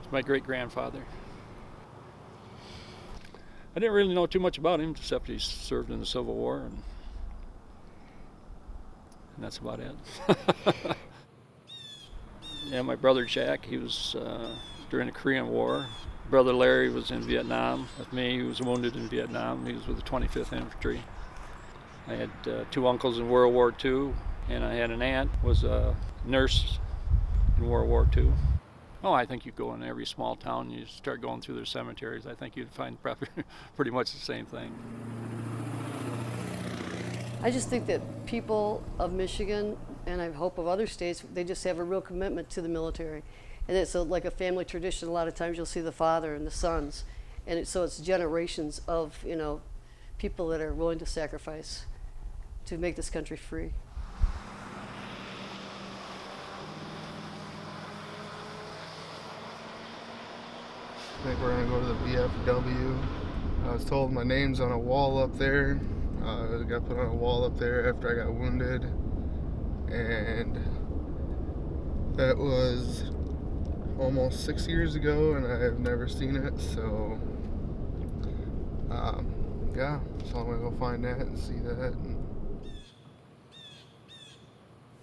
It's my great-grandfather. I didn't really know too much about him, except he served in the Civil War, and that's about it. Yeah, my brother Jack, he was during the Korean War. Brother Larry was in Vietnam with me. He was wounded in Vietnam. He was with the 25th Infantry. I had 2 uncles in World War II, and I had an aunt who was a nurse in World War II. Oh, I think you go in every small town, you start going through their cemeteries, I think you'd find probably pretty much the same thing. I just think that people of Michigan, and I hope of other states, they just have a real commitment to the military. And it's like a family tradition. A lot of times you'll see the father and the sons. And so it's generations of, people that are willing to sacrifice to make this country free. I think we're gonna go to the VFW. I was told my name's on a wall up there. I got put on a wall up there after I got wounded, and that was almost 6 years ago, and I have never seen it. So, yeah, so I'm gonna go find that and see that.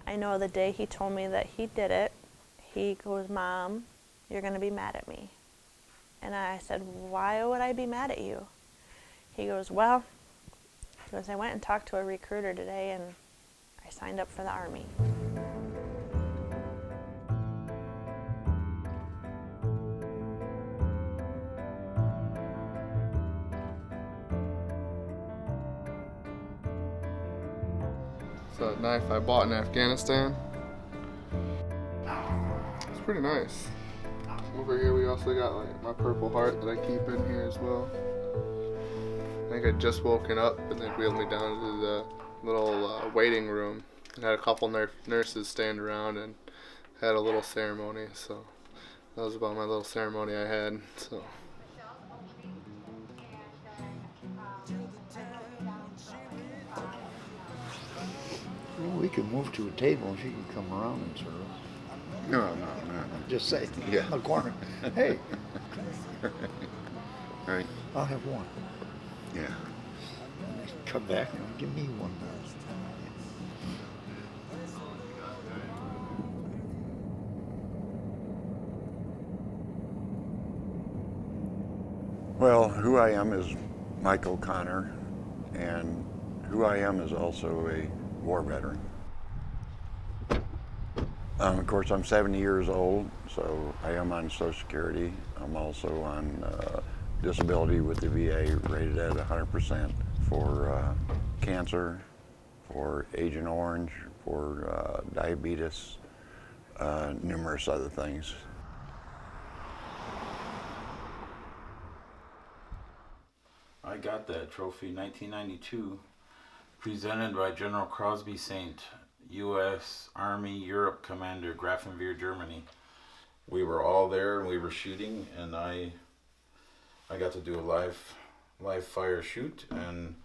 I know the day he told me that he did it, he goes, "Mom, you're gonna be mad at me." And I said, "Why would I be mad at you?" He goes, "Well," he goes, "I went and talked to a recruiter today and I signed up for the Army." It's a knife I bought in Afghanistan. It's pretty nice. Over here we also got like my Purple Heart that I keep in here as well. I think I'd just woken up and they wheeled me down to the little waiting room and had a couple nurses stand around and had a little ceremony. So that was about my little ceremony I had. So. Well, we could move to a table and she can come around and serve. No. Just say, Yeah. a corner. Hey, Right. I'll have one. Yeah. And they come back and give me one. Well, who I am is Michael Connor, and who I am is also a war veteran. Of course, I'm 70 years old, so I am on Social Security. I'm also on disability with the VA, rated at 100% for cancer, for Agent Orange, for diabetes, numerous other things. I got that trophy in 1992, presented by General Crosby St., U.S. Army Europe Commander, Grafenwehr, Germany. We were all there and we were shooting, and I got to do a live fire shoot, and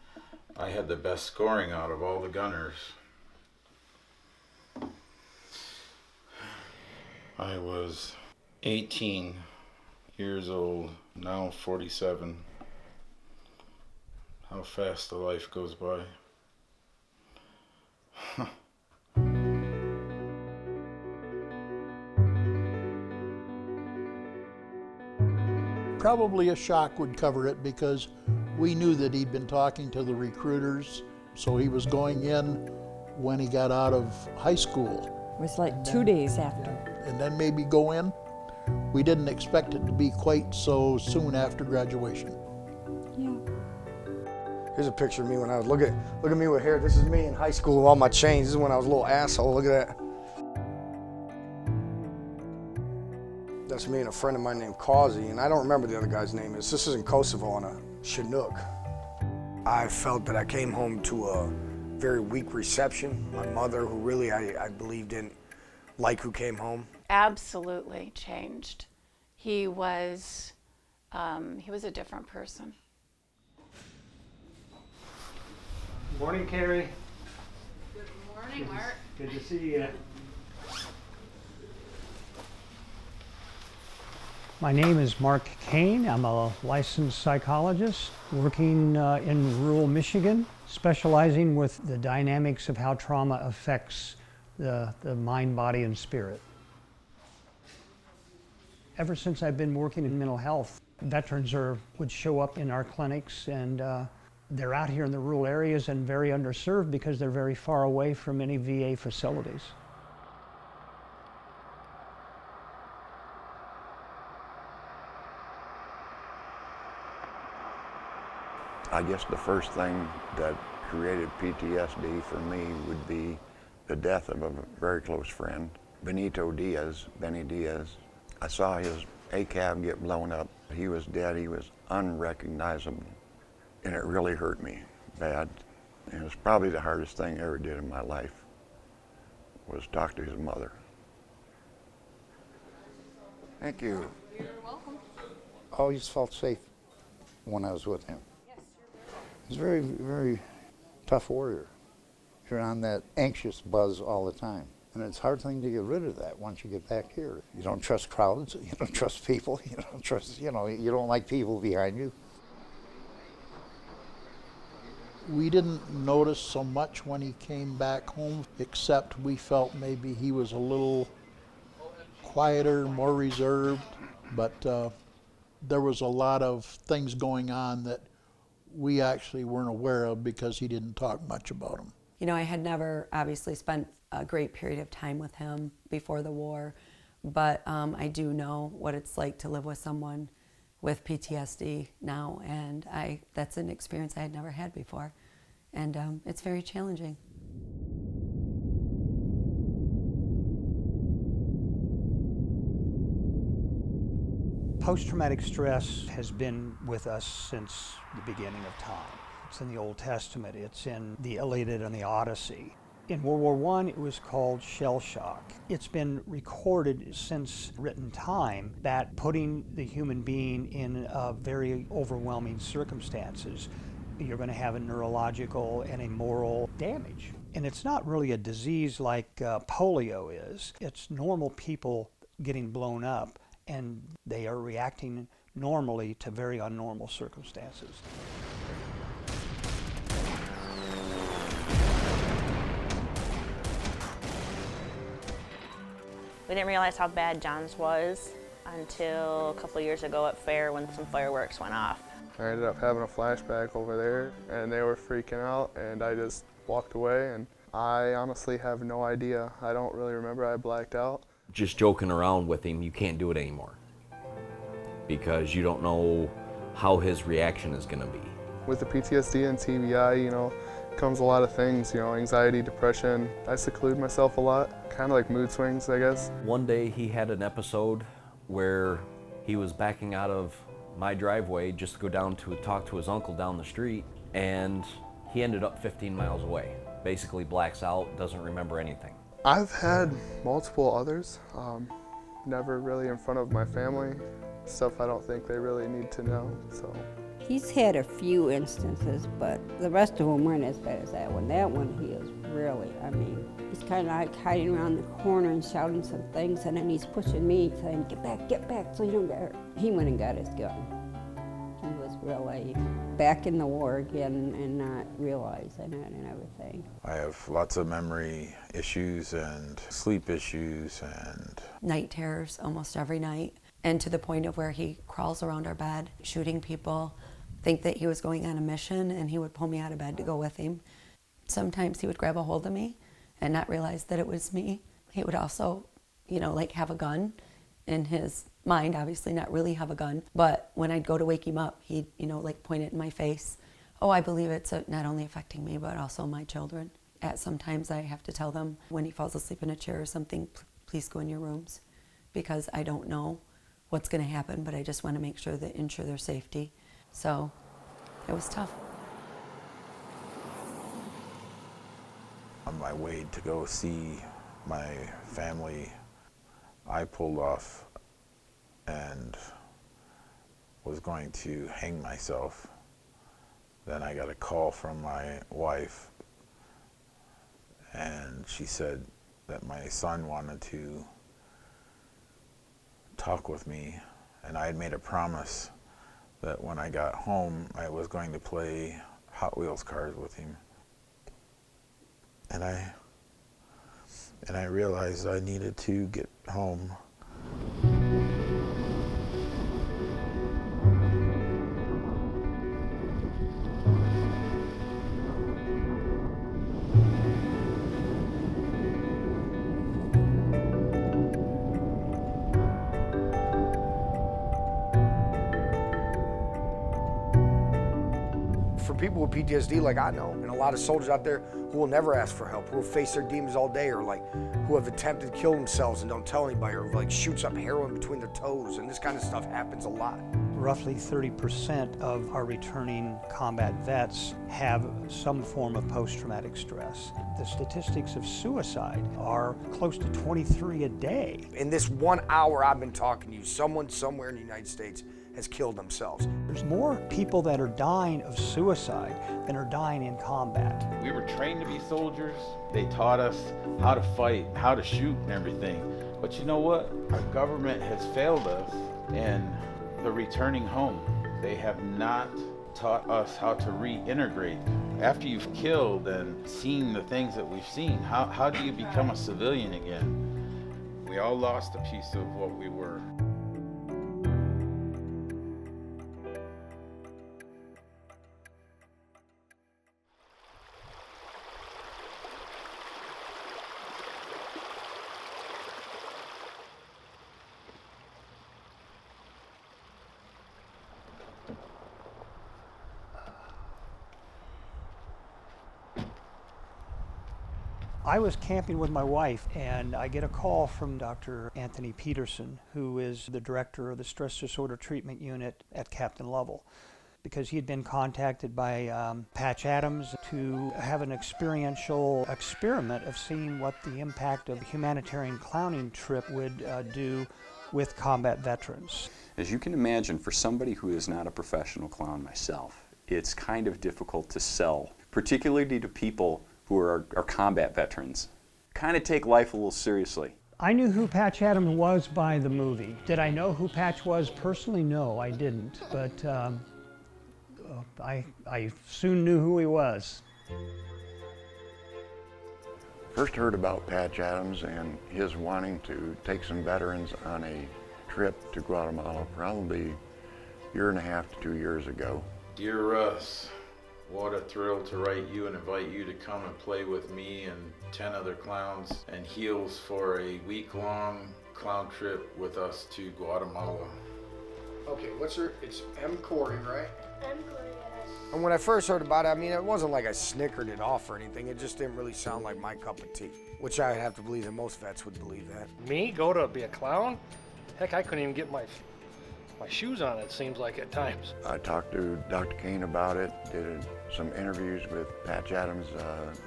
I had the best scoring out of all the gunners. I was 18 years old, now 47. How fast the life goes by. Probably a shock would cover it because we knew that he'd been talking to the recruiters, so he was going in when he got out of high school. It was like 2 days after. And then maybe go in. We didn't expect it to be quite so soon after graduation. Yeah. Here's a picture of me when I was, look at me with hair. This is me in high school with all my chains. This is when I was a little asshole, look at that. That's me and a friend of mine named Causey, and I don't remember the other guy's name. This is in Kosovo on a Chinook. I felt that I came home to a very weak reception. My mother, who really I believe didn't like who came home. Absolutely changed. He was a different person. Morning, Carrie. Good morning, Mark. Good to see you. My name is Mark Kane. I'm a licensed psychologist working in rural Michigan, specializing with the dynamics of how trauma affects the mind, body, and spirit. Ever since I've been working in mental health, veterans would show up in our clinics, and they're out here in the rural areas and very underserved because they're very far away from any VA facilities. I guess the first thing that created PTSD for me would be the death of a very close friend, Benny Diaz. I saw his ACAB get blown up. He was dead, he was unrecognizable, and it really hurt me bad. And it was probably the hardest thing I ever did in my life, was talk to his mother. Thank you. You're welcome. I always felt safe when I was with him. He's a very, very tough warrior. You're on that anxious buzz all the time. And it's a hard thing to get rid of that once you get back here. You don't trust crowds, you don't trust people, you don't trust, you don't like people behind you. We didn't notice so much when he came back home, except we felt maybe he was a little quieter, more reserved, but there was a lot of things going on that we actually weren't aware of because he didn't talk much about them. You know, I had never obviously spent a great period of time with him before the war, but I do know what it's like to live with someone with PTSD now, and that's an experience I had never had before, and it's very challenging. Post-traumatic stress has been with us since the beginning of time. It's in the Old Testament, it's in the Iliad and the Odyssey. In World War I, it was called shell shock. It's been recorded since written time that putting the human being in very overwhelming circumstances, you're going to have a neurological and a moral damage. And it's not really a disease like polio is. It's normal people getting blown up, and they are reacting normally to very unnormal circumstances. We didn't realize how bad John's was until a couple of years ago at fair when some fireworks went off. I ended up having a flashback over there, and they were freaking out, and I just walked away, and I honestly have no idea. I don't really remember. I blacked out. Just joking around with him, you can't do it anymore because you don't know how his reaction is going to be. With the PTSD and TBI, comes a lot of things, anxiety, depression. I seclude myself a lot, kind of like mood swings, I guess. One day he had an episode where he was backing out of my driveway just to go down to talk to his uncle down the street, and he ended up 15 miles away. Basically blacks out, doesn't remember anything. I've had multiple others, never really in front of my family. Stuff I don't think they really need to know, so. He's had a few instances, but the rest of them weren't as bad as that one. That one, he is really, he's kind of like hiding around the corner and shouting some things, and then he's pushing me, saying, get back, so you don't get hurt. He went and got his gun. He was really back in the war again and not realizing it and everything. I have lots of memory issues and sleep issues and Night terrors almost every night, and to the point of where he crawls around our bed, shooting people, think that he was going on a mission, and he would pull me out of bed to go with him. Sometimes he would grab a hold of me and not realize that it was me. He would also, have a gun in his mind, obviously not really have a gun, but when I'd go to wake him up, he'd, point it in my face. Oh, I believe it's not only affecting me, but also my children. Sometimes I have to tell them when he falls asleep in a chair or something, please go in your rooms, because I don't know what's going to happen, but I just want to ensure their safety. So it was tough. on my way to go see my family, I pulled off and was going to hang myself. Then I got a call from my wife, and she said that my son wanted to talk with me And I had made a promise that when I got home, I was going to play Hot Wheels cars with him. And I realized I needed to get home. For people with PTSD like I know, and a lot of soldiers out there who will never ask for help, who will face their demons all day, or like who have attempted to kill themselves and don't tell anybody, or like shoots up heroin between their toes, and this kind of stuff happens a lot. Roughly 30% of our returning combat vets have some form of post-traumatic stress. The statistics of suicide are close to 23 a day. In this 1 hour I've been talking to you, someone somewhere in the United States has killed themselves. There's more people that are dying of suicide than are dying in combat. We were trained to be soldiers. They taught us how to fight, how to shoot and everything. But you know what? Our government has failed us in the returning home. They have not taught us how to reintegrate. After you've killed and seen the things that we've seen, how do you become a civilian again? We all lost a piece of what we were. I was camping with my wife and I get a call from Dr. Anthony Peterson, who is the director of the Stress Disorder Treatment Unit at Captain Level, because he had been contacted by Patch Adams to have an experiential experiment of seeing what the impact of a humanitarian clowning trip would do with combat veterans. As you can imagine, for somebody who is not a professional clown myself, it's kind of difficult to sell, particularly to people who are combat veterans. Kind of take life a little seriously. I knew who Patch Adams was by the movie. Did I know who Patch was personally? No, I didn't, but I soon knew who he was. First heard about Patch Adams and his wanting to take some veterans on a trip to Guatemala probably a year and a half to 2 years ago. Dear Russ, what a thrill to write you and invite you to come and play with me and 10 other clowns and heels for a week-long clown trip with us to Guatemala. Okay, what's her? It's M. Corey, right? M. Corey, yes. And when I first heard about it, I mean, it wasn't like I snickered it off or anything. It just didn't really sound like my cup of tea, which I would have to believe that most vets would believe that. Me? Go to be a clown? Heck, I couldn't even get my shoes on, it seems like at times. I talked to Dr. Kane about it, did some interviews with Patch Adams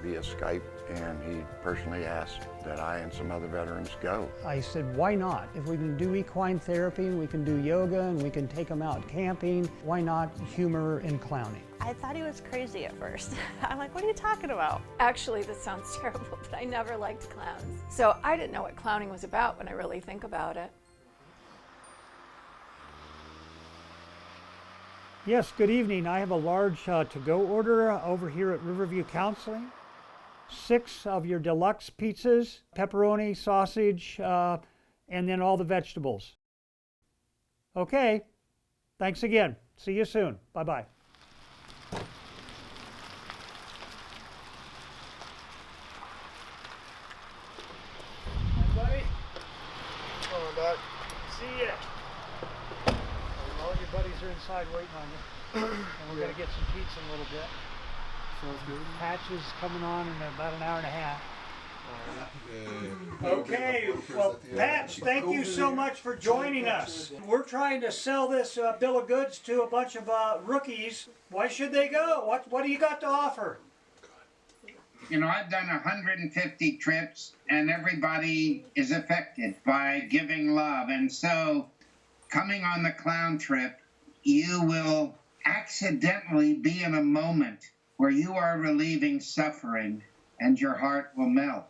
via Skype, and he personally asked that I and some other veterans go. I said, why not? If we can do equine therapy, and we can do yoga, and we can take them out camping, why not humor and clowning? I thought he was crazy at first. I'm like, what are you talking about? Actually, this sounds terrible, but I never liked clowns. So I didn't know what clowning was about when I really think about it. Yes, good evening. I have a large to-go order over here at Riverview Counseling. 6 of your deluxe pizzas, pepperoni, sausage, and then all the vegetables. Okay, thanks again. See you soon. Bye-bye. Hi, buddy. Come on, Doc. See ya. All your buddies are inside waiting on you. And we're going to get some pizza in a little bit. Sounds good. Patch is coming on in about an hour and a half. Okay, well, Patch, thank you so much for joining us. We're trying to sell this bill of goods to a bunch of rookies. Why should they go? What do you got to offer? You know, I've done 150 trips, and everybody is affected by giving love. And so, coming on the clown trip, you will accidentally be in a moment where you are relieving suffering, and your heart will melt.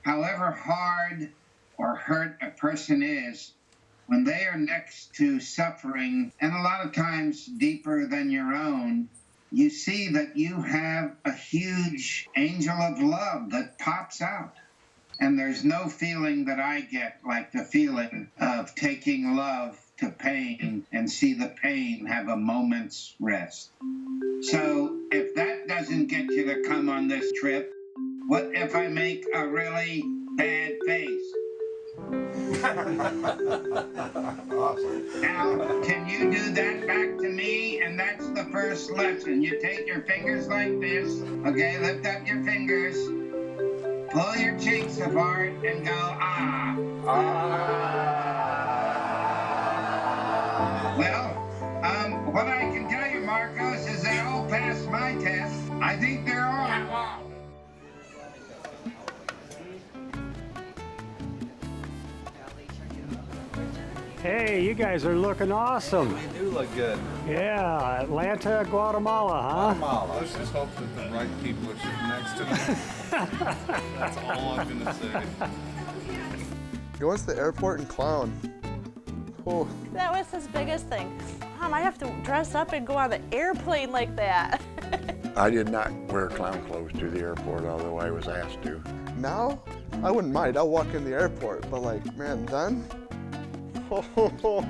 However hard or hurt a person is, when they are next to suffering, and a lot of times deeper than your own, you see that you have a huge angel of love that pops out. And there's no feeling that I get like the feeling of taking love to pain and see the pain have a moment's rest. So if that doesn't get you to come on this trip, what if I make a really bad face? Now, can you do that back to me? And that's the first lesson. You take your fingers like this. Okay, lift up your fingers. Pull your cheeks apart and go, ah. Well, what I can tell you, Marcos, is they all passed my test. I think they're all. Hey, you guys are looking awesome. We do look good. Yeah, Atlanta, Guatemala, huh? Guatemala. Let's just hope that the right people are sitting next to me. That's all I'm gonna say. Going to the airport and clown. Oh. That was his biggest thing. Mom, I have to dress up and go on the airplane like that. I did not wear clown clothes to the airport, although I was asked to. Now, I wouldn't mind. I'll walk in the airport, but like, man, then? Well,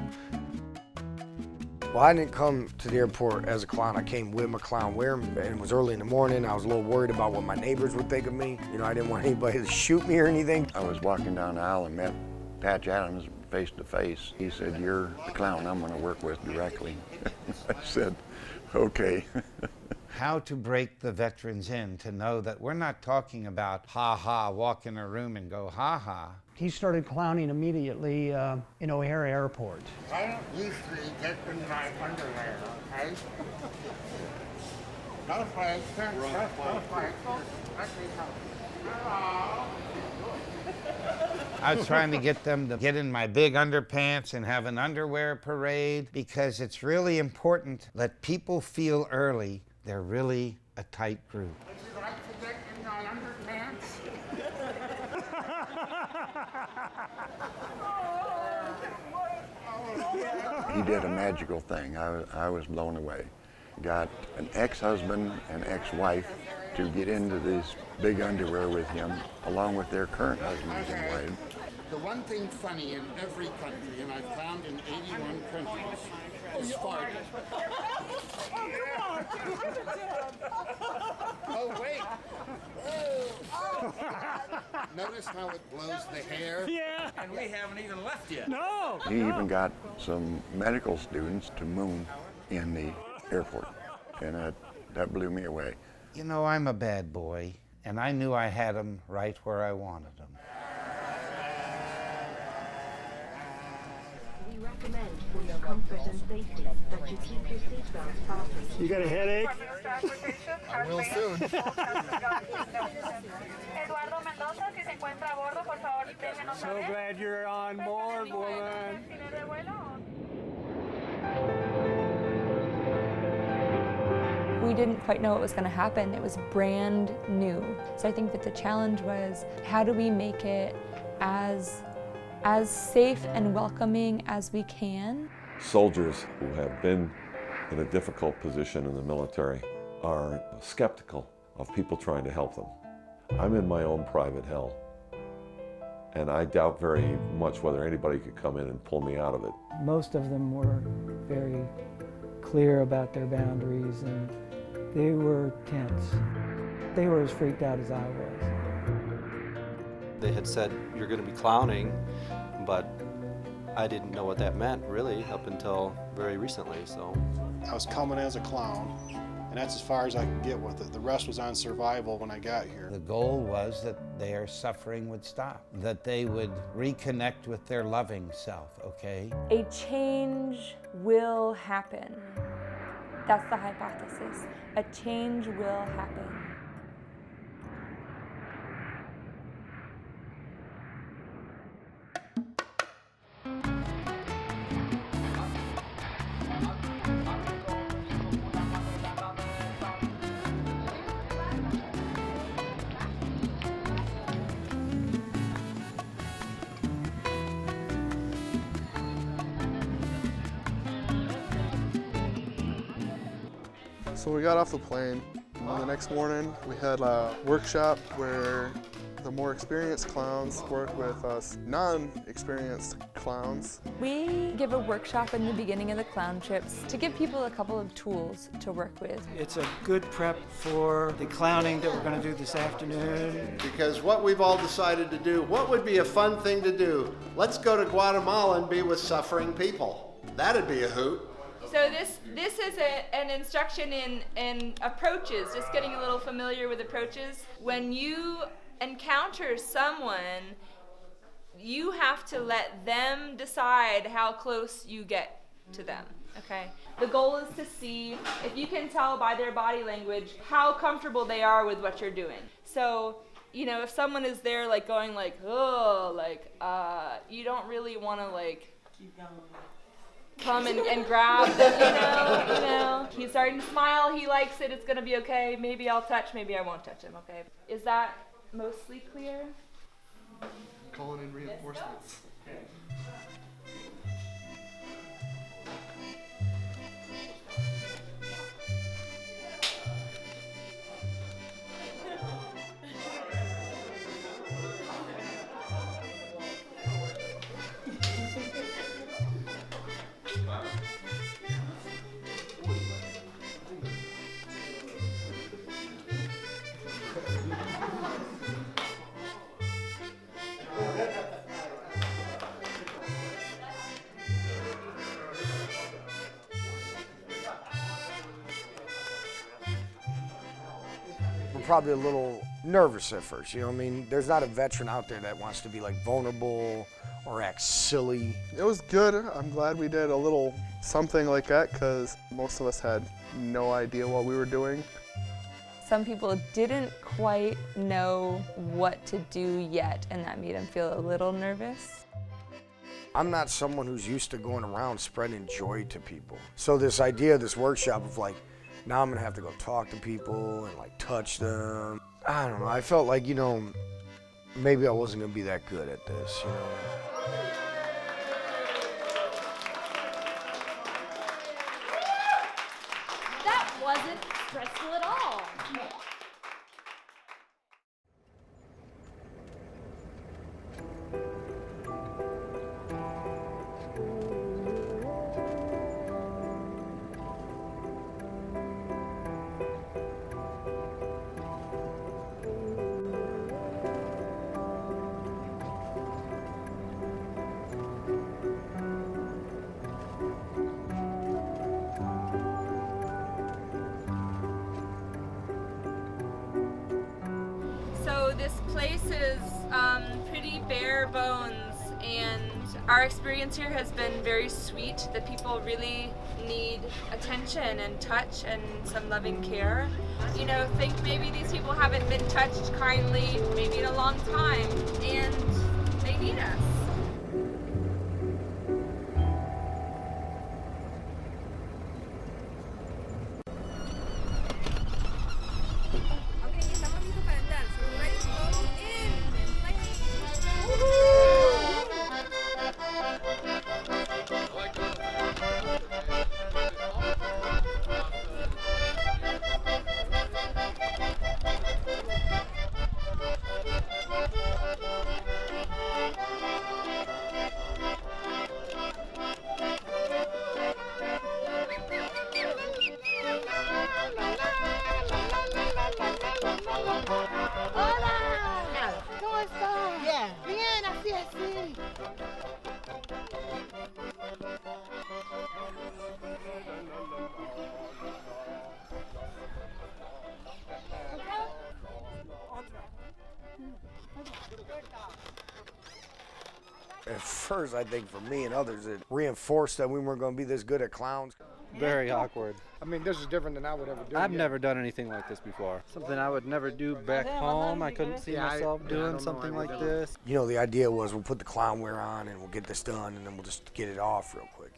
I didn't come to the airport as a clown. I came with my clown wearing, and it was early in the morning. I was a little worried about what my neighbors would think of me. You know, I didn't want anybody to shoot me or anything. I was walking down the aisle and met Patch Adams face to face. He said, "You're the clown I'm going to work with directly." I said, "Okay." How to break the veterans in to know that we're not talking about ha-ha, walk in a room and go ha-ha. He started clowning immediately in O'Hare Airport. I don't usually get in my underwear, okay? Not afraid, not afraid. I was trying to get them to get in my big underpants and have an underwear parade because it's really important that people feel early they're really a tight group. Would you like to get in my underpants? He did a magical thing. I was blown away. Got an ex-husband and ex-wife to get into this big underwear with him, along with their current husbands and wives. The one thing funny in every country, and I've found in 81 countries, is farting. Oh, wait. Notice how it blows the hair? Yeah. And we haven't even left yet. No. He even got some medical students to moon in the airport, and that blew me away. You know, I'm a bad boy, and I knew I had them right where I wanted them. We recommend for your comfort and safety that you keep your seatbelt fastened. You got a headache? I will soon. So glad you're on board, woman. We didn't quite know what was going to happen. It was brand new. So I think that the challenge was, how do we make it as safe and welcoming as we can? Soldiers who have been in a difficult position in the military are skeptical of people trying to help them. I'm in my own private hell, and I doubt very much whether anybody could come in and pull me out of it. Most of them were very clear about their boundaries, and they were tense. They were as freaked out as I was. They had said, "You're going to be clowning," but I didn't know what that meant, really, up until very recently, so. I was coming as a clown, and that's as far as I could get with it. The rest was on survival when I got here. The goal was that their suffering would stop, that they would reconnect with their loving self, okay? A change will happen. That's the hypothesis. A change will happen. So we got off the plane, and the next morning we had a workshop where the more experienced clowns work with us non-experienced clowns. We give a workshop in the beginning of the clown trips to give people a couple of tools to work with. It's a good prep for the clowning that we're going to do this afternoon. Because what we've all decided to do, what would be a fun thing to do? Let's go to Guatemala and be with suffering people. That'd be a hoot. So this is an instruction in approaches, just getting a little familiar with approaches. When you encounter someone, you have to let them decide how close you get to them, okay? The goal is to see if you can tell by their body language how comfortable they are with what you're doing. So, you know, if someone is there like going like, oh, like, you don't really want to like come and grab them, you know. He's starting to smile, he likes it, it's gonna be okay. Maybe I'll touch, maybe I won't touch him, okay? Is that mostly clear? Calling in reinforcements. Probably a little nervous at first, you know what I mean? There's not a veteran out there that wants to be like vulnerable or act silly. It was good. I'm glad we did a little something like that because most of us had no idea what we were doing. Some people didn't quite know what to do yet, and that made them feel a little nervous. I'm not someone who's used to going around spreading joy to people. So this idea of this workshop of like, now I'm gonna have to go talk to people and like touch them. I don't know, I felt like, you know, maybe I wasn't gonna be that good at this, you know. That wasn't stressful at all. This place is pretty bare bones, and our experience here has been very sweet. The people really need attention and touch and some loving care. You know, think maybe these people haven't been touched kindly maybe in a long time, and they need us. At first, I think for me and others, it reinforced that we weren't going to be this good at clowns. Very awkward. I mean, this is different than I would ever do. I've never done anything like this before. Something I would never do back home. I couldn't see myself doing something like this. You know, the idea was we'll put the clown wear on and we'll get this done and then we'll just get it off real quick.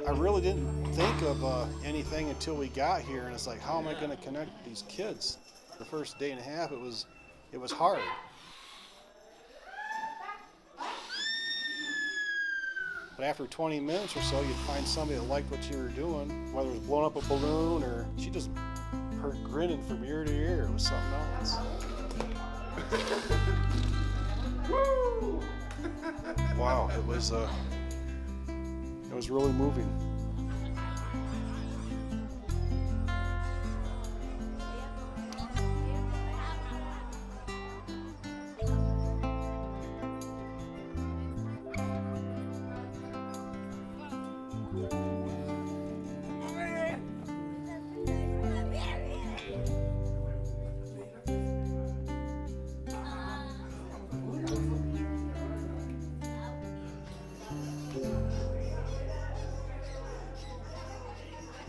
I really didn't think of anything until we got here, and it's like, how am I going to connect with these kids? The first day and a half, it was hard. But after 20 minutes or so, you'd find somebody that liked what you were doing, whether it was blowing up a balloon or she just her grinning from ear to ear. It was something else. Wow, it was really moving.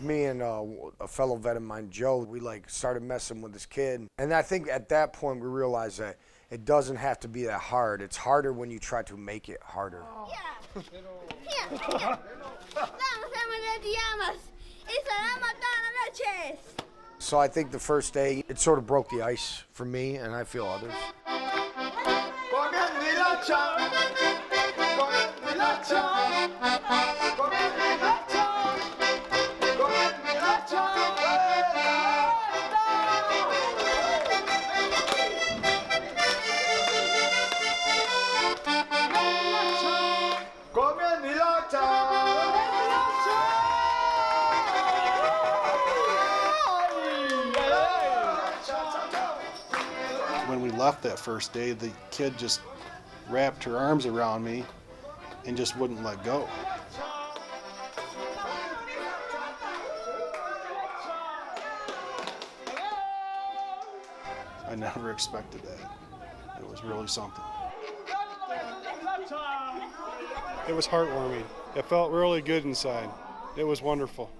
Me and a fellow vet of mine, Joe, we like started messing with this kid. And I think at that point we realized that it doesn't have to be that hard. It's harder when you try to make it harder. So I think the first day, it sort of broke the ice for me, and I feel others. When we left that first day, the kid just wrapped her arms around me and just wouldn't let go. I never expected that. It was really something. It was heartwarming. It felt really good inside. It was wonderful.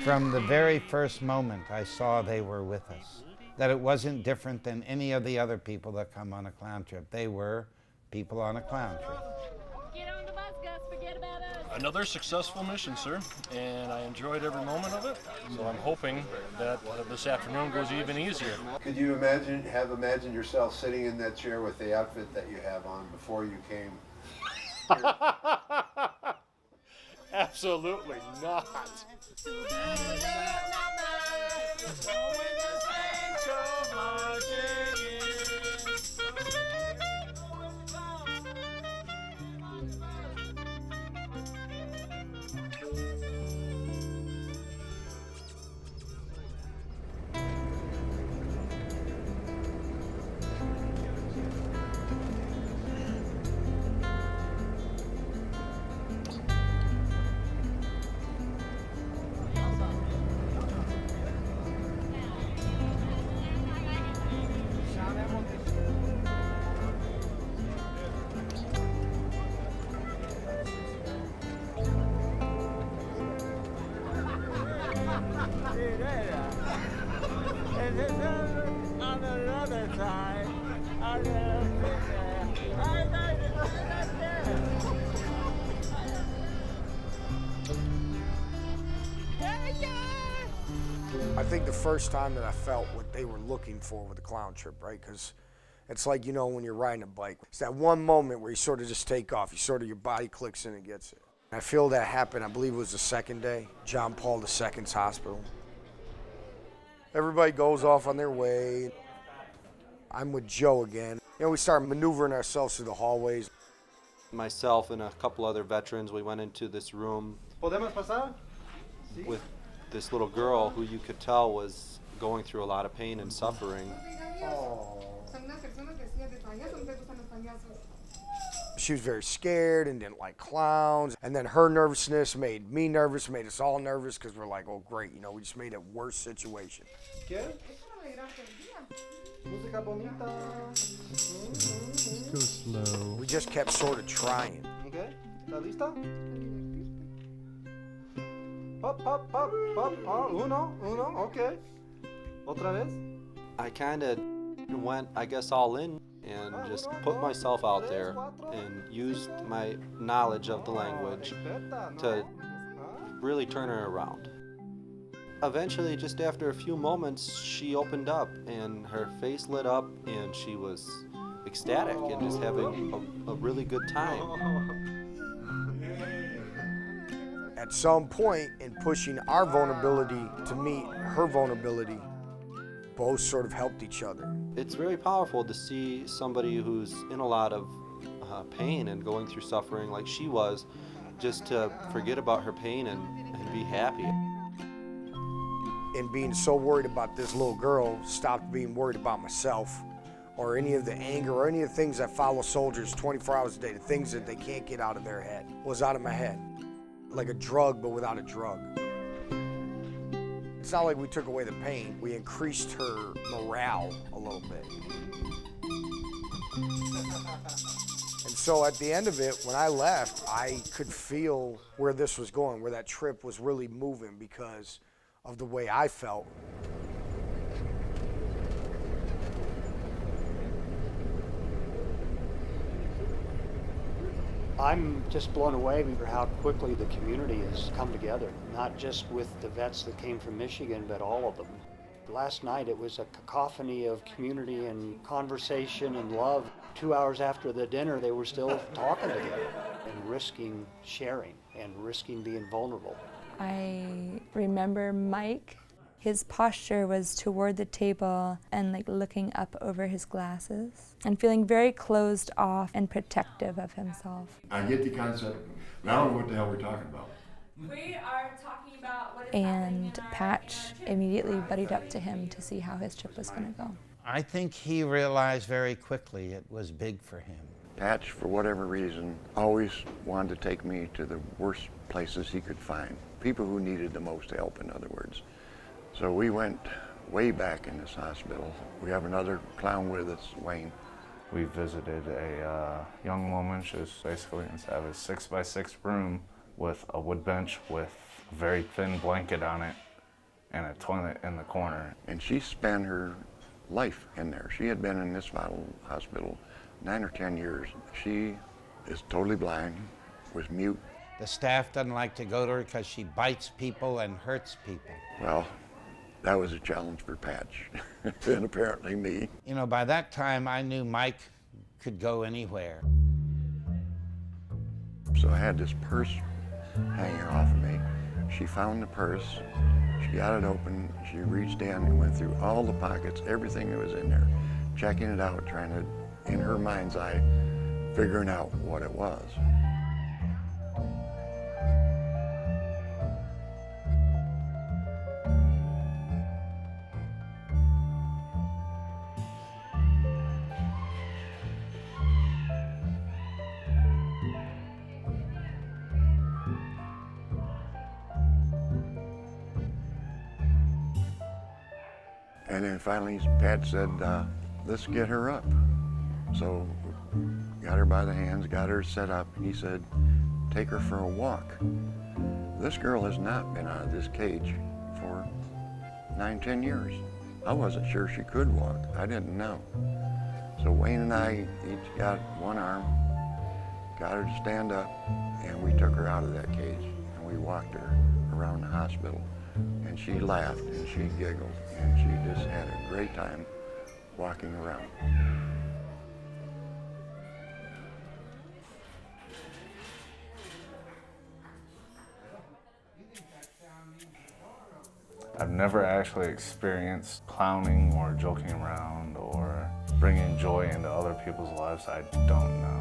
From the very first moment, I saw they were with us. That it wasn't different than any of the other people that come on a clown trip. They were people on a clown trip. Get on the bus, Gus. Forget about us. Another successful mission, sir, and I enjoyed every moment of it. So I'm hoping that this afternoon goes even easier. Could you imagine yourself sitting in that chair with the outfit that you have on before you came? Absolutely not. On another side, I think the first time that I felt what they were looking for with the clown trip, right? Because it's like, you know, when you're riding a bike. It's that one moment where you sort of just take off. You sort of, your body clicks in and gets it. I feel that happened, I believe it was the second day, John Paul II's hospital. Everybody goes off on their way. I'm with Joe again. You know, we start maneuvering ourselves through the hallways. Myself and a couple other veterans, we went into this room with this little girl who you could tell was going through a lot of pain and suffering. She was very scared and didn't like clowns. And then her nervousness made me nervous, made us all nervous because we're like, oh great, you know, we just made a worse situation. Just go slow. We just kept sort of trying. Okay, ¿está lista? Pop, pop, pop, pop. Uno, okay. Otra vez? I kind of went, I guess, all in and just put myself out there and used my knowledge of the language to really turn her around. Eventually, just after a few moments, she opened up and her face lit up and she was ecstatic and just having a really good time. At some point in pushing our vulnerability to meet her vulnerability, both sort of helped each other. It's very powerful to see somebody who's in a lot of pain and going through suffering like she was, just to forget about her pain and be happy. And being so worried about this little girl, stopped being worried about myself or any of the anger or any of the things that follow soldiers 24 hours a day, the things that they can't get out of their head, was out of my head. Like a drug, but without a drug. It's not like we took away the pain, we increased her morale a little bit. And so at the end of it, when I left, I could feel where this was going, where that trip was really moving because of the way I felt. I'm just blown away over how quickly the community has come together, not just with the vets that came from Michigan, but all of them. Last night it was a cacophony of community and conversation and love. 2 hours after the dinner, they were still talking together and risking sharing and risking being vulnerable. I remember Mike, his posture was toward the table and like looking up over his glasses and feeling very closed off and protective of himself. I get the concept, but I don't know what the hell we're talking about. We are talking about what is And Patch immediately buddied up to him to see how his trip was going to go. I think he realized very quickly it was big for him. Patch, for whatever reason, always wanted to take me to the worst places he could find. People who needed the most help, in other words. So we went way back in this hospital. We have another clown with us, Wayne. We visited a young woman. She was basically inside of a 6x6 room with a wood bench with a very thin blanket on it and a toilet in the corner. And she spent her life in there. She had been in this hospital 9 or 10 years. She is totally blind, was mute. The staff doesn't like to go to her because she bites people and hurts people. Well, that was a challenge for Patch, and apparently me. You know, by that time, I knew Mike could go anywhere. So I had this purse hanging off of me. She found the purse, she got it open, she reached in and went through all the pockets, everything that was in there, checking it out, trying to, in her mind's eye, figuring out what it was. And then finally, Pat said, let's get her up. So got her by the hands, got her set up, and he said, take her for a walk. This girl has not been out of this cage for 9, 10 years. I wasn't sure she could walk. I didn't know. So Wayne and I each got one arm, got her to stand up, and we took her out of that cage, and we walked her around the hospital. And she laughed and she giggled and she just had a great time walking around. I've never actually experienced clowning or joking around or bringing joy into other people's lives. I don't know.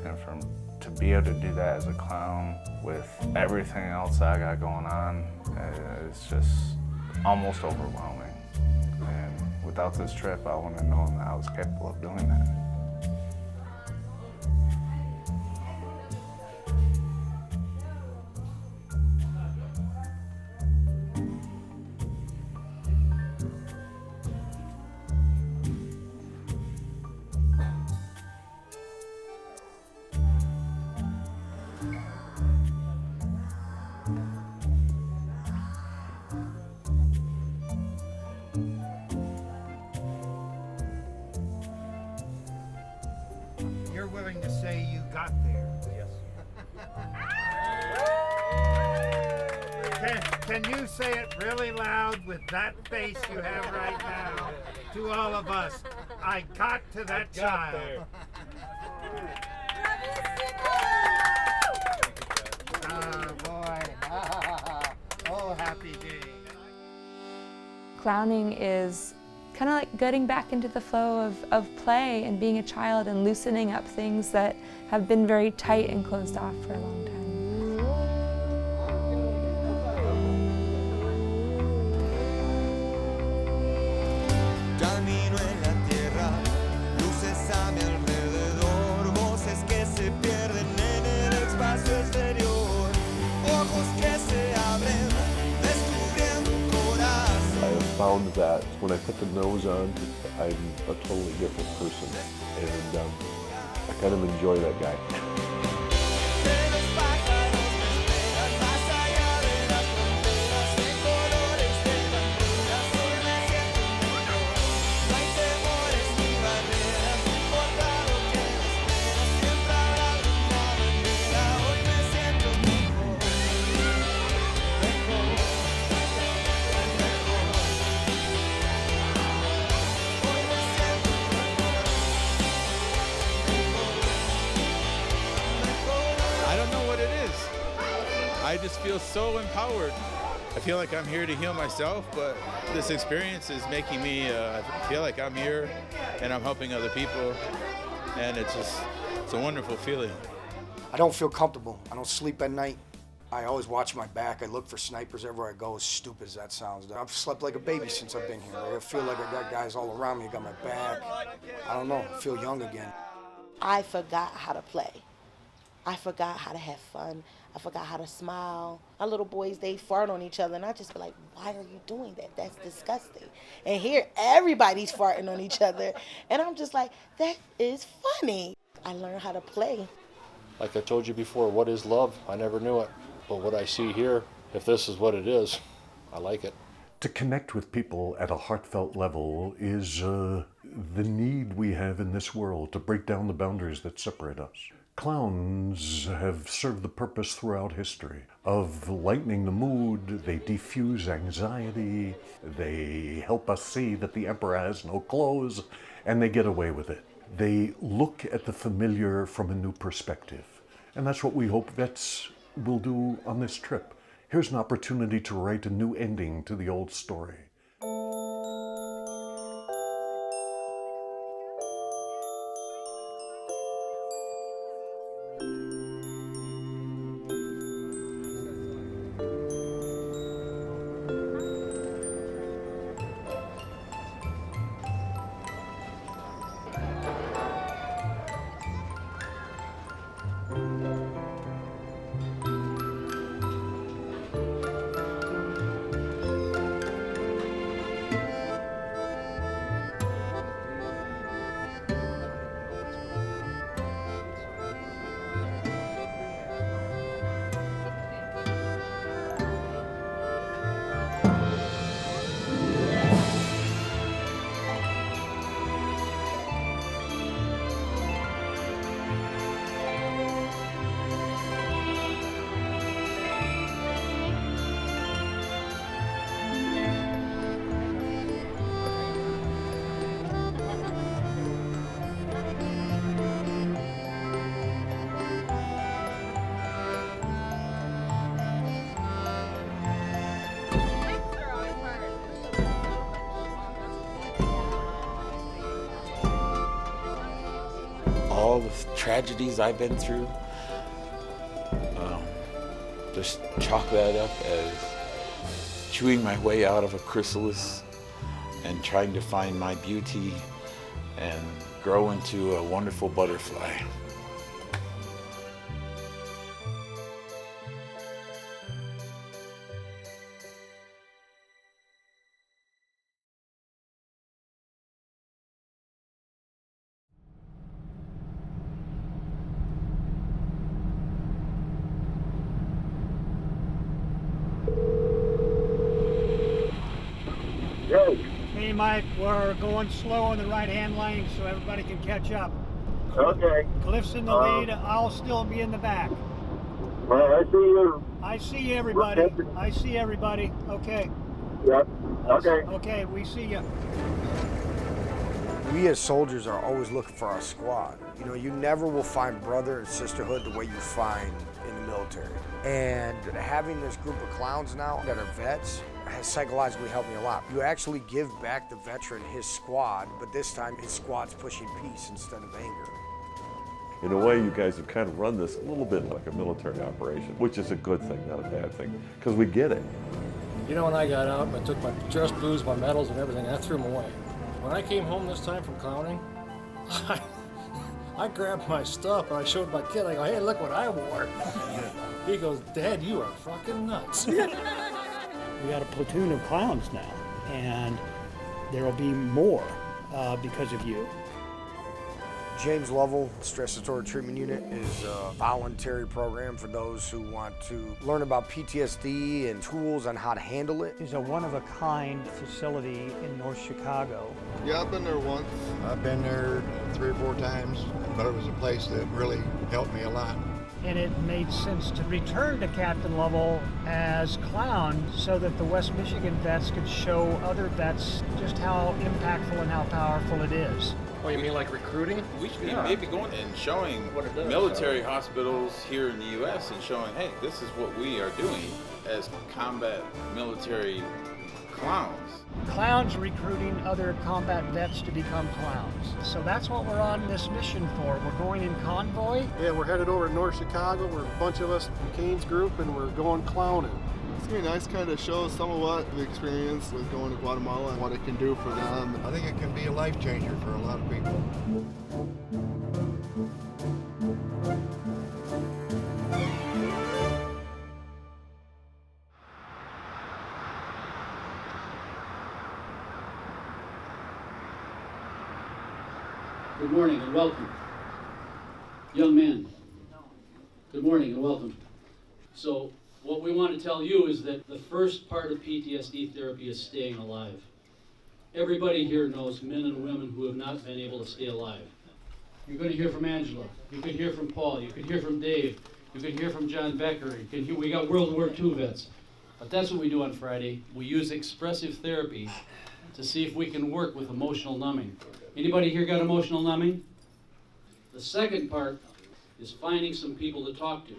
And to be able to do that as a clown with everything else I got going on, it's just almost overwhelming. And without this trip, I wouldn't have known that I was capable of doing that. you're willing to say you got there. Yes. Can you say it really loud with that face you have right now to all of us? I got to that child. Oh boy. Oh, happy day. Clowning is kind of like getting back into the flow of play and being a child and loosening up things that have been very tight and closed off for a long time. Camino en la tierra, luces a mi alrededor, voces que se pierden en el espacio exterior, ojos que se abren, descubriendo un corazón. I have found that when I put the nose on, I'm a totally different person, and I kind of enjoy that guy. I just feel so empowered. I feel like I'm here to heal myself, but this experience is making me feel like I'm here and I'm helping other people, and it's a wonderful feeling. I don't feel comfortable. I don't sleep at night. I always watch my back. I look for snipers everywhere I go, as stupid as that sounds. I've slept like a baby since I've been here. I feel like I got guys all around me, got my back. I don't know, I feel young again. I forgot how to play. I forgot how to have fun. I forgot how to smile. Our little boys, they fart on each other, and I just be like, why are you doing that? That's disgusting. And here, everybody's farting on each other, and I'm just like, that is funny. I learned how to play. Like I told you before, what is love? I never knew it. But what I see here, if this is what it is, I like it. To connect with people at a heartfelt level is the need we have in this world to break down the boundaries that separate us. Clowns have served the purpose throughout history of lightening the mood. They diffuse anxiety. They help us see that the emperor has no clothes, and they get away with it. They look at the familiar from a new perspective. And that's what we hope vets will do on this trip. Here's an opportunity to write a new ending to the old story. All the tragedies I've been through, just chalk that up as chewing my way out of a chrysalis and trying to find my beauty and grow into a wonderful butterfly. Hey Mike, we're going slow on the right-hand lane so everybody can catch up. Okay. Cliff's in the lead. I'll still be in the back. Well, I see you. I see everybody. I see everybody. Okay. Yep. Okay. Okay, we see you. We as soldiers are always looking for our squad. You know, you never will find brother and sisterhood the way you find in the military. And having this group of clowns now that are vets has psychologically helped me a lot. You actually give back the veteran his squad, but this time his squad's pushing peace instead of anger. In a way, you guys have kind of run this a little bit like a military operation, which is a good thing, not a bad thing, because we get it. You know, when I got out, I took my dress blues, my medals, and everything, and I threw them away. When I came home this time from clowning, I grabbed my stuff and I showed my kid. I go, hey, look what I wore. He goes, Dad, you are fucking nuts. We got a platoon of clowns now, and there will be more because of you. James Lovell Stress Disorder Treatment Unit is a voluntary program for those who want to learn about PTSD and tools on how to handle it. It's a one-of-a-kind facility in North Chicago. Yeah, I've been there once. I've been there 3 or 4 times, but it was a place that really helped me a lot. And it made sense to return to Captain Lovell as clown so that the West Michigan vets could show other vets just how impactful and how powerful it is. Oh, you mean like recruiting? We should be maybe going and showing military hospitals here in the U.S. and showing, hey, this is what we are doing as combat military clowns. Clowns recruiting other combat vets to become clowns. So that's what we're on this mission for. We're going in convoy. Yeah, we're headed over to North Chicago. We're a bunch of us from Kane's group, and we're going clowning. It's going to be nice kind of show some of what we experienced with going to Guatemala and what it can do for them. I think it can be a life changer for a lot of people. Good morning and welcome. Young men, good morning and welcome. So what we want to tell you is that the first part of PTSD therapy is staying alive. Everybody here knows men and women who have not been able to stay alive. You're going to hear from Angela, you could hear from Paul, you could hear from Dave, you could hear from John Becker, you can hear, we got World War II vets. But that's what we do on Friday. We use expressive therapy to see if we can work with emotional numbing. Anybody here got emotional numbing? The second part is finding some people to talk to.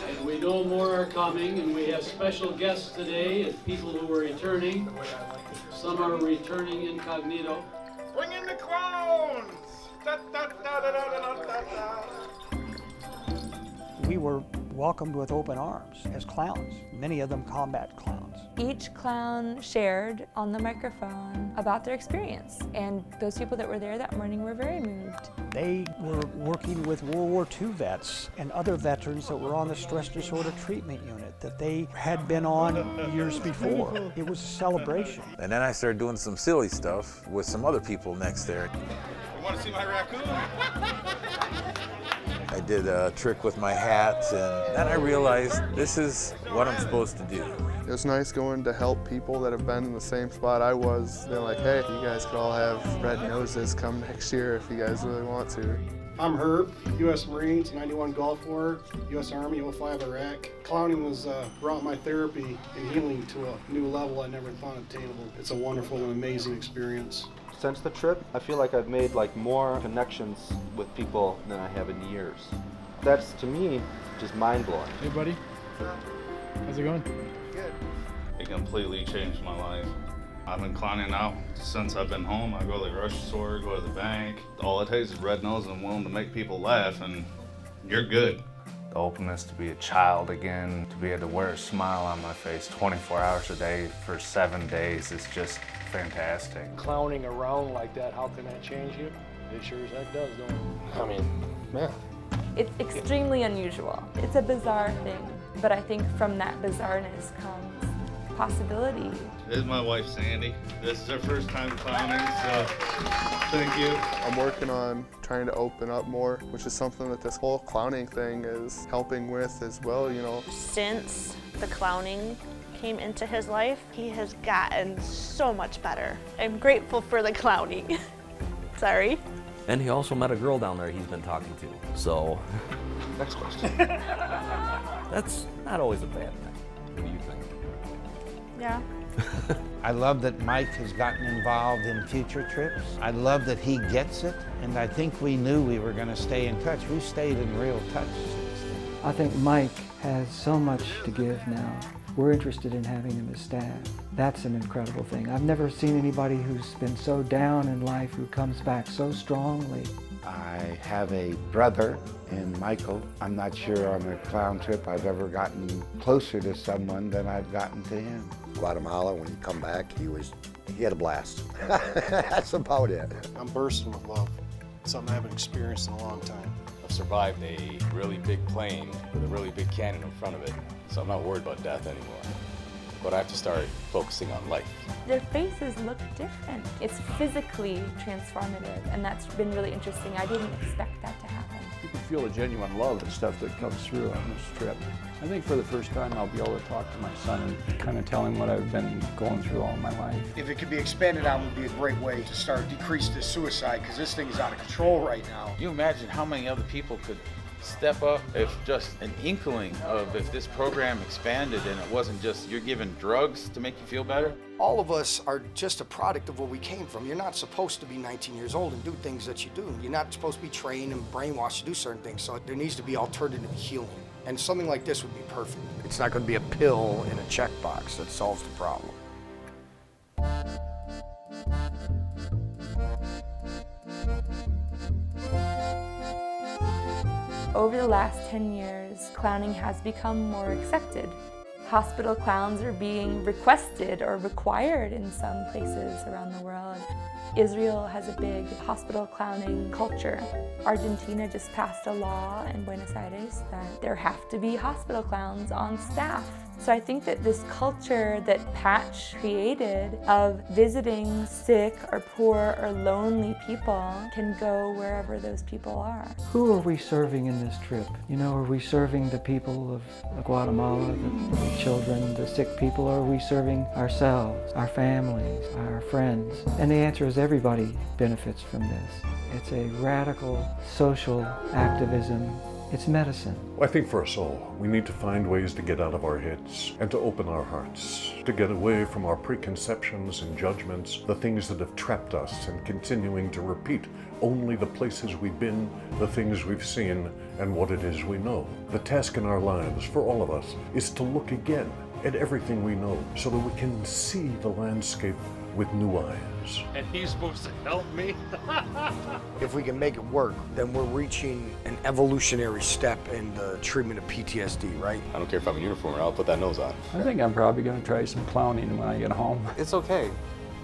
And we know more are coming, and we have special guests today and people who are returning. Some are returning incognito. Bring in the clowns! Da, da, da, da, da, da, da. We were welcomed with open arms as clowns, many of them combat clowns. Each clown shared on the microphone about their experience, and those people that were there that morning were very moved. They were working with World War II vets and other veterans that were on the stress disorder treatment unit that they had been on years before. It was a celebration. And then I started doing some silly stuff with some other people next there. You want to see my raccoon? I did a trick with my hat, and then I realized this is what I'm supposed to do. It was nice going to help people that have been in the same spot I was. They're like, hey, you guys could all have red noses come next year if you guys really want to. I'm Herb, U.S. Marines, 91 Gulf War, U.S. Army, 05 Iraq. Clowning was brought my therapy and healing to a new level I never thought obtainable. It's a wonderful and amazing experience. Since the trip, I feel like I've made more connections with people than I have in years. That's, to me, just mind-blowing. Hey, buddy. How's it going? Good. It completely changed my life. I've been clowning now since I've been home. I go to the grocery store, go to the bank. All it takes is red nose and willing to make people laugh, and you're good. The openness to be a child again, to be able to wear a smile on my face 24 hours a day for 7 days is just fantastic. Clowning around like that, how can that change you? It sure as heck does, don't it? I mean, man. It's extremely unusual. It's a bizarre thing, but I think from that bizarreness comes possibility. This is my wife, Sandy. This is her first time clowning, so thank you. I'm working on trying to open up more, which is something that this whole clowning thing is helping with as well, you know. Since the clowning came into his life, he has gotten so much better. I'm grateful for the clowning. Sorry. And he also met a girl down there he's been talking to, so. Next question. That's not always a bad thing. What do you think? Yeah. I love that Mike has gotten involved in future trips. I love that he gets it, and I think we knew we were going to stay in touch. We've stayed in real touch since then. I think Mike has so much to give now. We're interested in having him as staff. That's an incredible thing. I've never seen anybody who's been so down in life who comes back so strongly. I have a brother in Michael. I'm not sure on a clown trip I've ever gotten closer to someone than I've gotten to him. Guatemala, when he come back, he had a blast. That's about it. I'm bursting with love. It's something I haven't experienced in a long time. I've survived a really big plane with a really big cannon in front of it, so I'm not worried about death anymore. But I have to start focusing on life. Their faces look different. It's physically transformative, and that's been really interesting. I didn't expect that to happen. You can feel the genuine love and stuff that comes through on this trip. I think for the first time I'll be able to talk to my son and kind of tell him what I've been going through all my life. If it could be expanded out, it would be a great way to start decrease the suicide, because this thing is out of control right now. You imagine how many other people could step up if just an inkling of if this program expanded and it wasn't just you're given drugs to make you feel better. All of us are just a product of where we came from. You're not supposed to be 19 years old and do things that you do. You're not supposed to be trained and brainwashed to do certain things. So there needs to be alternative healing. And something like this would be perfect. It's not going to be a pill in a checkbox that solves the problem. Over the last 10 years, clowning has become more accepted. Hospital clowns are being requested or required in some places around the world. Israel has a big hospital clowning culture. Argentina just passed a law in Buenos Aires that there have to be hospital clowns on staff. So I think that this culture that Patch created of visiting sick or poor or lonely people can go wherever those people are. Who are we serving in this trip? You know, are we serving the people of Guatemala, the children, the sick people, or are we serving ourselves, our families, our friends? And the answer is everybody benefits from this. It's a radical social activism. It's medicine. I think for us all, we need to find ways to get out of our heads and to open our hearts, to get away from our preconceptions and judgments, the things that have trapped us, and continuing to repeat only the places we've been, the things we've seen, and what it is we know. The task in our lives, for all of us, is to look again at everything we know so that we can see the landscape with new eyes. And he's supposed to help me? If we can make it work, then we're reaching an evolutionary step in the treatment of PTSD, right? I don't care if I'm in uniform or I'll put that nose on. I think I'm probably going to try some clowning when I get home. It's okay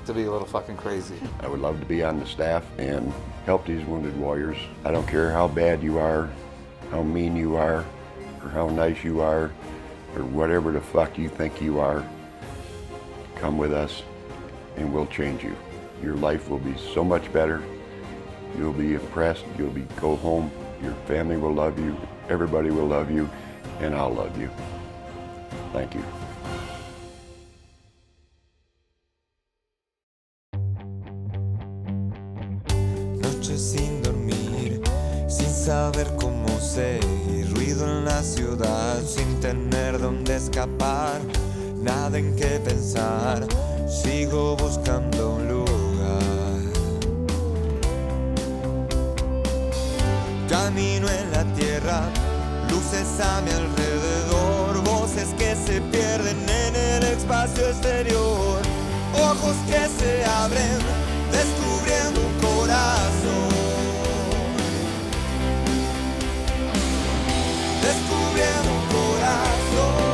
to be a little fucking crazy. I would love to be on the staff and help these wounded warriors. I don't care how bad you are, how mean you are, or how nice you are, or whatever the fuck you think you are. Come with us and we'll change you. Your life will be so much better. You'll be impressed, go home, your family will love you, everybody will love you, and I'll love you. Thank you. Noches sin dormir, sin saber cómo seguir, ruido en la ciudad, sin tener dónde escapar, nada en qué pensar, sigo buscando un lugar. Camino en la tierra, luces a mi alrededor, voces que se pierden en el espacio exterior, ojos que se abren, descubriendo un corazón, descubriendo un corazón.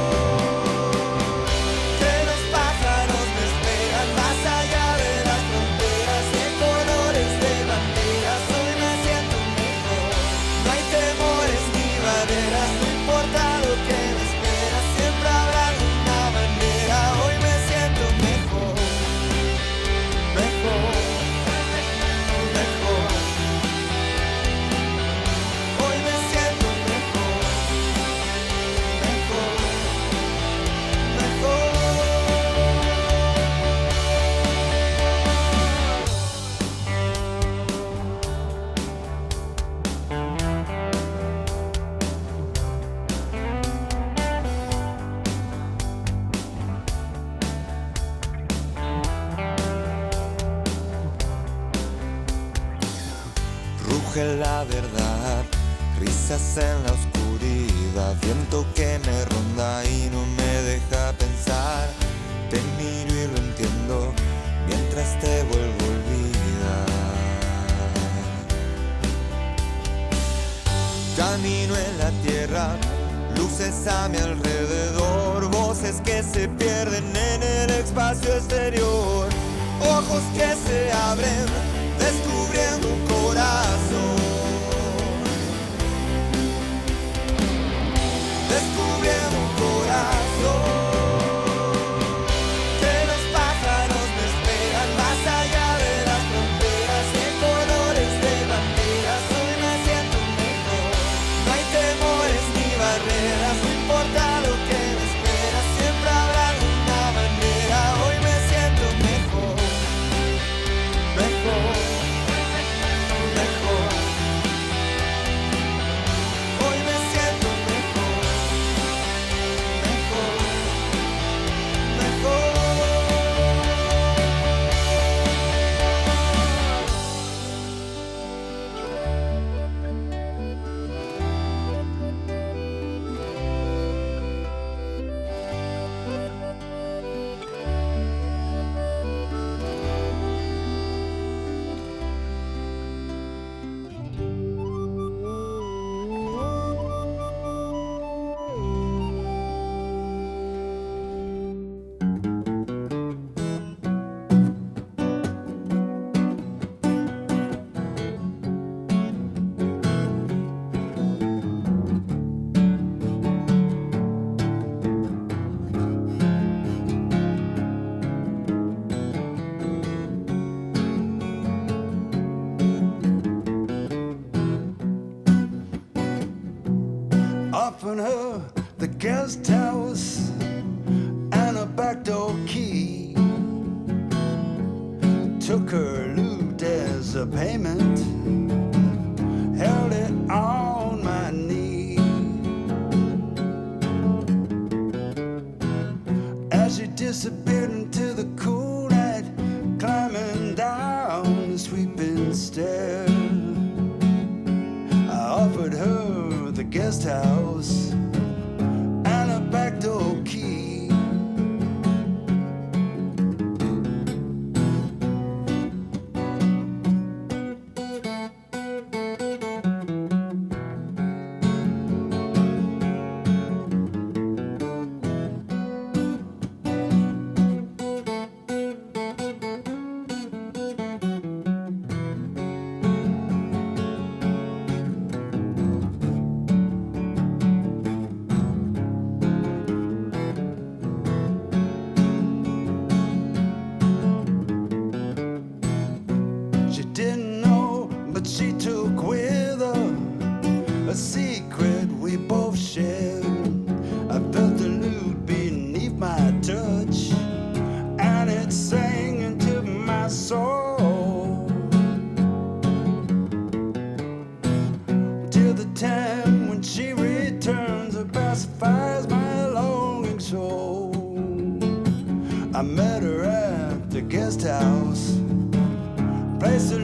Que los pájaros me esperan más allá de las fronteras, de colores de banderas, hoy me siento mejor. No hay temores ni barreras, no importa lo que me espera, siempre habrá alguna manera, hoy me siento mejor, mejor. Escoge la verdad, risas en la oscuridad, viento que me ronda y no me deja pensar. Te miro y lo entiendo mientras te vuelvo a olvidar. Camino en la tierra, luces a mi alrededor, voces que se pierden en el espacio exterior, ojos que se abren, descubriendo un corazón, descubriendo un corazón. Que los pájaros me esperan más allá de las fronteras y colores de banderas. Hoy me siento mejor, no hay temores ni barreras, no importa lo que me espera, siempre habrá alguna manera. Hoy me siento mejor, mejor, mejor. Hoy me siento mejor, mejor, mejor. Offered her the guest house and a back door key. Took her loot as a payment, held it on my knee. As she disappeared into the cool night, climbing down the sweeping stair, I offered her the guest house and a back door key. She didn't know, but she took with her a secret we both shared. I felt the loot beneath my touch, and it sang into my soul. Till the time when she returns, it pacifies my longing soul. I met her at the guest house, placed her